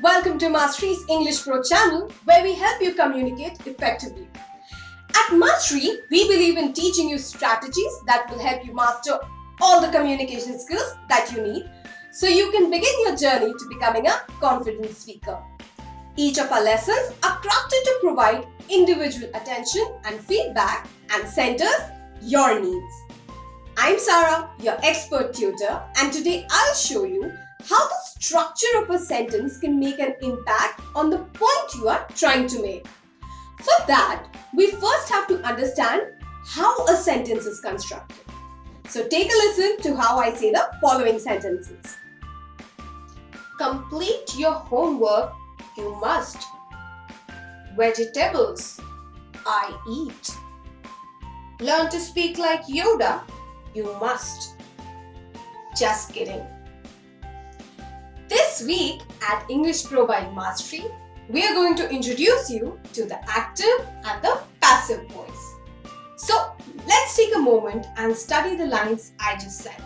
Welcome to Mastree's English Pro channel, where we help you communicate effectively. At Mastree, we believe in teaching you strategies that will help you master all the communication skills that you need so you can begin your journey to becoming a confident speaker. Each of our lessons are crafted to provide individual attention and feedback and centers your needs. I'm Sarah, your expert tutor, and today I'll show you how the structure of a sentence can make an impact on the point you are trying to make. For that, we first have to understand how a sentence is constructed. So take a listen to how I say the following sentences. Complete your homework, you must. Vegetables, I eat. Learn to speak like Yoda, you must. Just kidding. This week at English Pro by Mastree, we are going to introduce you to the active and the passive voice. So let's take a moment and study the lines I just said.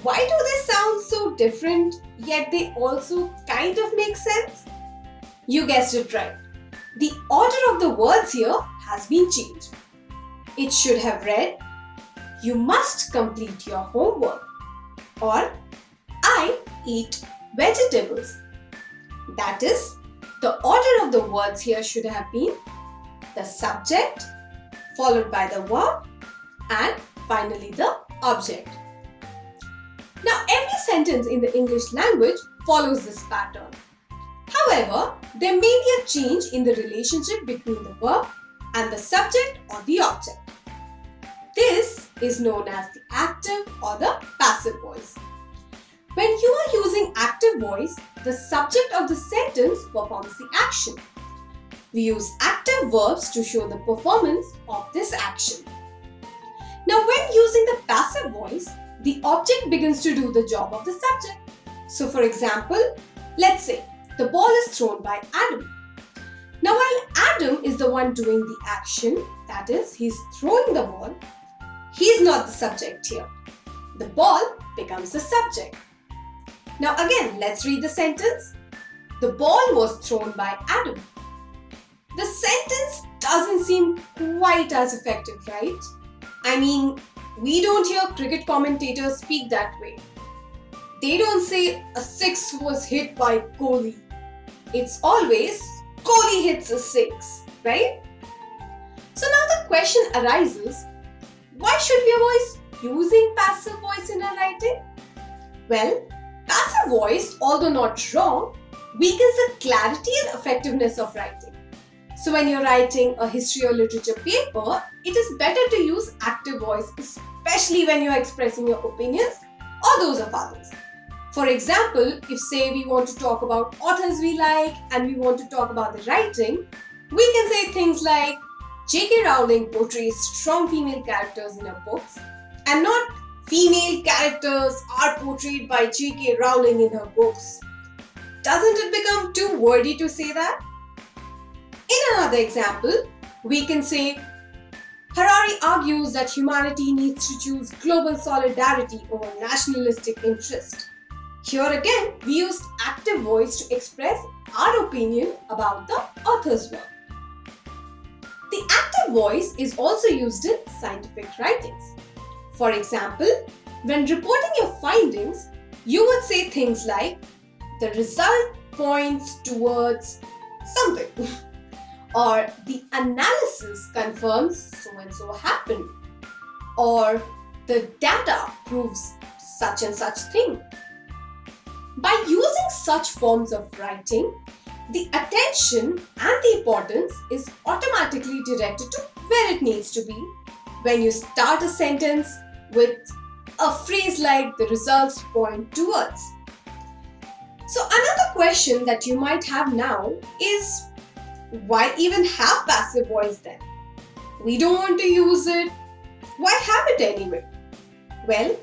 Why do they sound so different, yet they also kind of make sense? You guessed it right. The order of the words here has been changed. It should have read, you must complete your homework, or I eat vegetables. That is, the order of the words here should have been the subject, followed by the verb, and finally the object. Now, every sentence in the English language follows this pattern. However, there may be a change in the relationship between the verb and the subject or the object. This is known as the active or the passive voice. When you are using active voice, the subject of the sentence performs the action. We use active verbs to show the performance of this action. Now, when using the passive voice, the object begins to do the job of the subject. So, for example, let's say the ball is thrown by Adam. Now, while Adam is the one doing the action, that is, he's throwing the ball, he's not the subject here. The ball becomes the subject. Now again, let's read the sentence. The ball was thrown by Adam. The sentence doesn't seem quite as effective, right? I mean, we don't hear cricket commentators speak that way. They don't say a six was hit by Kohli. It's always Kohli hits a six, right? So now the question arises, why should we avoid using passive voice in our writing? Well, passive voice, although not wrong, weakens the clarity and effectiveness of writing. So when you're writing a history or literature paper, it is better to use active voice, especially when you're expressing your opinions or those of others. For example, if say we want to talk about authors we like and we want to talk about the writing, we can say things like, J.K. Rowling portrays strong female characters in her books and not female characters are portrayed by J.K. Rowling in her books. Doesn't it become too wordy to say that? In another example, we can say, Harari argues that humanity needs to choose global solidarity over nationalistic interest. Here again, we used active voice to express our opinion about the author's work. The active voice is also used in scientific writings. For example, when reporting your findings, you would say things like, the result points towards something, or the analysis confirms so and so happened, or the data proves such and such thing. By using such forms of writing, the attention and the importance is automatically directed to where it needs to be when you start a sentence with a phrase like the results point towards. So another question that you might have now is, why even have passive voice then? We don't want to use it. Why have it anyway? Well,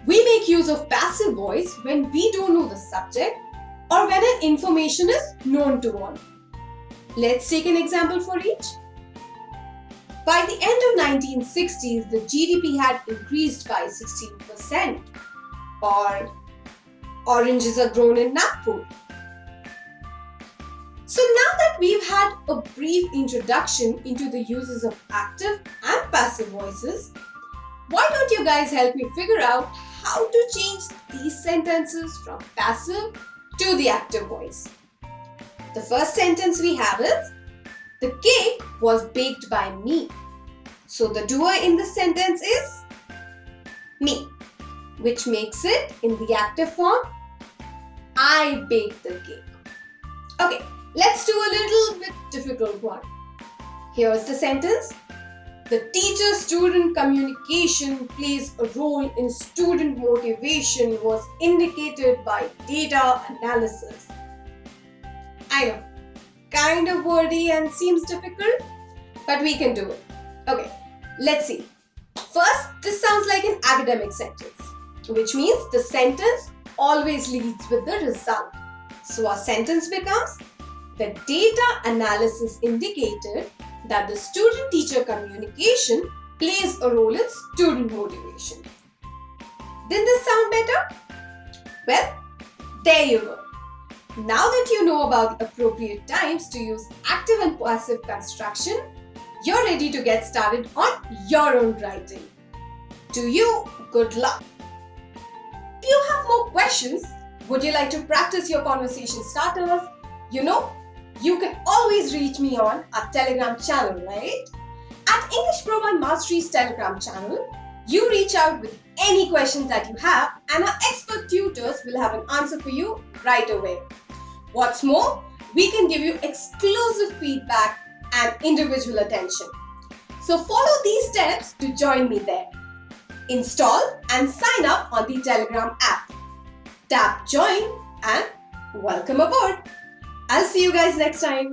we make use of passive voice when we don't know the subject or when an information is known to all. Let's take an example for each. By the end of 1960s, the GDP had increased by 16%. Or oranges are grown in Nagpur. So now that we've had a brief introduction into the uses of active and passive voices, why don't you guys help me figure out how to change these sentences from passive to the active voice? The first sentence we have is, the cake was baked by me. So the doer in this sentence is me, which makes it in the active form, I baked the cake. Okay, let's do a little bit difficult one. Here's the sentence. The teacher-student communication plays a role in student motivation was indicated by data analysis. I know, kind of wordy and seems difficult, but we can do it. Okay, let's see. First, this sounds like an academic sentence, which means the sentence always leads with the result. So our sentence becomes, the data analysis indicated that the student-teacher communication plays a role in student motivation. Didn't this sound better? Well, there you go. Now that you know about the appropriate times to use active and passive construction, you're ready to get started on your own writing. To you, good luck. If you have more questions, would you like to practice your conversation starters? You can always reach me on our Telegram channel, right? At English Pro by Mastree's Telegram channel, you reach out with any questions that you have and our expert tutors will have an answer for you right away. What's more, we can give you exclusive feedback and individual attention. So follow these steps to join me there. Install and sign up on the Telegram app. Tap join and welcome aboard. I'll see you guys next time.